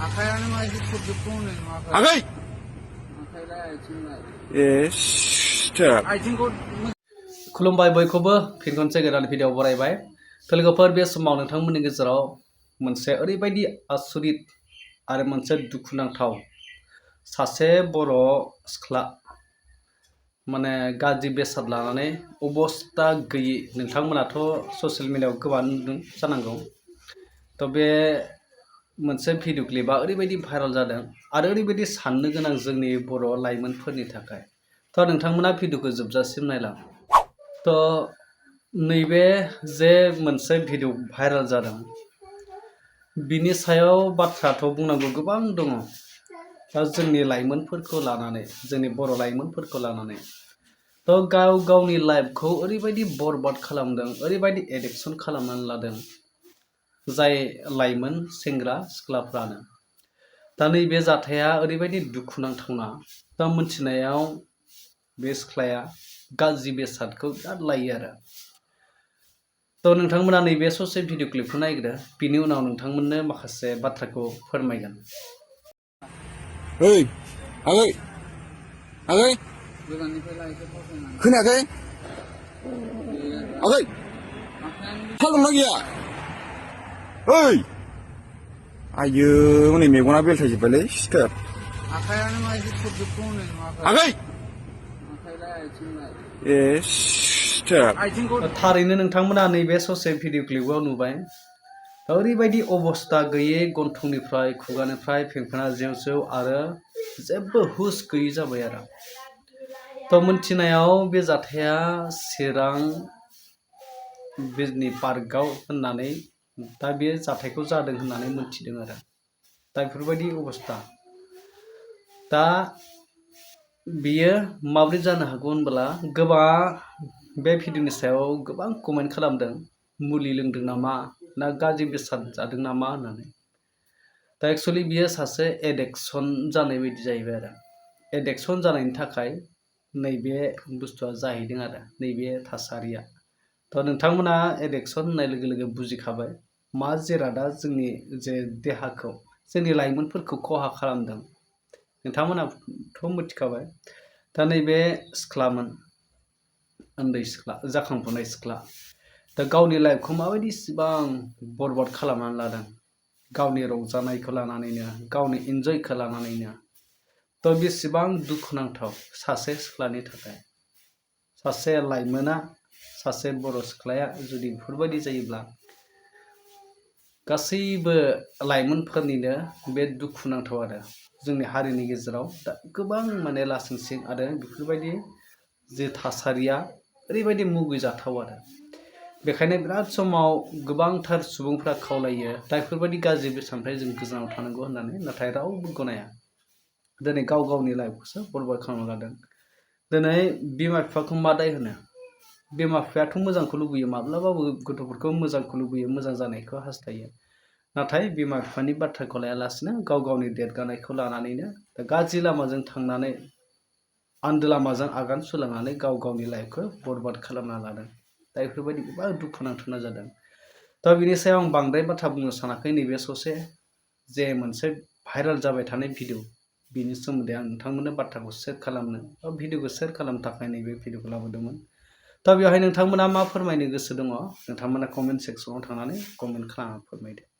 आखायानो मायदि खुरजोबगौ होनो नुवाखै आगै आखाइलाय आथिंलाय आइथिंखौ खुलुमबाय बयखौबो फिन खनसे गोदान भिडिअ बरायबाय लोगोफोर बे समाव नोंथांमोननि गेजेराव मोनसे ओरैबायदि आसुरित आरो मोनसे दुखुनांथाव सासे बर' सिख्ला माने गाज्रि बेसाद लानानै अबस्था गैयि नोंथांमोनाथ' ससियेल मिडियायाव गोबां नुदों जानांगौ तो बे मोनसे भिडिअ क्लिपा ओरैबायदि भाइराल जादों आरो ओरैबायदि साननो गोनां जोंनि बर' लाइमोनफोरनि थाखाय तो नोंथांमोना भिडिअखौ जोबजासिम नायलां तो नैबे जे मोनसे भिडिअ भाइराल जादों बिनि सायाव बाथ्राथ' बुंनांगौ गोबां दङ दा जोंनि लाइमोनफोरखौ लानानै जोंनि बर' लाइमोनफोरखौ लानानै तो गावनि लाइफखौ ओरैबायदि बरबाद खालामदों ओरैबायदि एडिक्शन खालामनानै लादों जाय लाइमोन सेंग्रा सिख्लाफ्रानो दा नैबे जाथाया ओरैबायदि दुखुनांथावना दा मोनथिनायाव बे सिख्लाया गाज्रि बेसादखौ बिराद लायो आरो तो नोंथांमोना नैबे ससे भिडिअ क्लिपखौ नायग्रो बिनि उनाव नोंथांमोननो माखासे बाथ्राखौ फोरमायगोन। ओइ आगै आगै गोजाननिफ्राय लायसो फसंनानै खोनायाखै आगै आखायानो थाल दंना गैया ओइ आइयो हनै मेगना बेलथायजोब्बायलै सिखार आखायानो मायदि खुरजोबगौ होनो नुवाखै आगै आखाइलाय आथिंलाय आइथिंखौ थारैनो नोंथांमोना नैबे ससे भिडिअ क्लिपआव नुबाय ओरैबायदि अबस्था गैयै गन्थंनिफ्राय खुगानिफ्राय फेंफोना जेव जेव आरो जेबो हुस गैयै जाबाय आरो तो मोनथिनायाव बे जाथाया चिरां बिजनि पार्कआव होननानै दा बे जाथायखौ जादों होननानै मोनथिदों आरो दा बेफोरबायदि अबस्था दा बियो माबोरै जानो हागौ होनबोला गोबां बे भिडिअनि सायाव गोबां कमेन्ट खालामदों मुलि लोंदों नामा ना गाज्रि बेसाद जादों नामा होननानै दा एक्सुअलि बियो सासे एडिक्शन जानाय बायदि जाहैबाय आरो एडिक्शन जानायनि थाखाय नैबे बुस्थुआ जाहैदों आरो नैबे थासारिया तो नोंथांमोना एडिक्शन होननाय लोगो लोगो बुजिखाबाय मा जिरादा जोंनि जे देहाखौ जोंनि लाइमोनफोरखौ खहा खालामदों नोंथांमोनाथ' मिथिखाबाय दा नैबे सिख्लामोन उन्दै सिख्ला जाखांफुनाय सिख्ला दा गावनि लाइफखौ माबायदि इसिबां बरबाद खालामनानै लादों गावनि रंजानायखौ लानानैनो गावनि इन्जयखौ लानानैनो तो बेसेबां दुखुनांथाव सासे सिख्लानि थाखाय सासे लाइमोना सासे बर' सिख्लाया जुदि बेफोरबायदि जायोब्ला गासैबो लाइमोनफोरनिनो बे दुखुनांथाव आरो जोंनि हारिनि गेजेराव दा गोबां माने लासिंसिं आरो बेफोरबायदि जे थासारिया ओरैबायदि मुगैजाथाव आरो बेखायनो बिराद समाव गोबांथार सुबुंफ्रा खावलायो दा बेफोरबायदि गाज्रि बेसादनिफ्राय जों गोजानाव थानांगौ होननानै नाथाय रावबो गनाया दिनै गाव गावनि लाइफखौसो बरबाद खालामना लादों दिनै बिमा बिफाखौ मा दाय होनो बिमा बिफायाथ' मोजांखौ लुबैयो माब्लाबाबो गथ'फोरखौ मोजांखौ लुबैयो मोजां जानायखौ हास्थायो नाथाय बिमा बिफानि बाथ्राखौ लायालासिनो गाव गावनि देरगानायखौ लानानैनो गाज्रि लामाजों थांनानै आन्दो लामाजों आगान सुरलांनानै गाव गावनि लाइफखौ बरबाद खालामना लादों दा बेफोरबायदि गोबां दुखुनांथावना जादों दा बिनि सायाव आं बांद्राय बाथ्रा बुंनो सानाखै नैबे ससे जे मोनसे भाइराल जाबाय थानाय भिडिअ बिनि सोमोन्दै आं नोंथांमोननो बाथ्राखौ शेयार खालामनो बा भिडिअखौ शेयार खालामनो थाखाय नैबे भिडिअखौ लाबोदोंमोन दा बेवहाय नोंथांमोना मा फोरमायनो गोसो दङ नोंथांमोना कमेन्ट सेक्सनाव थांनानै कमेन्ट खालामना फोरमायदो।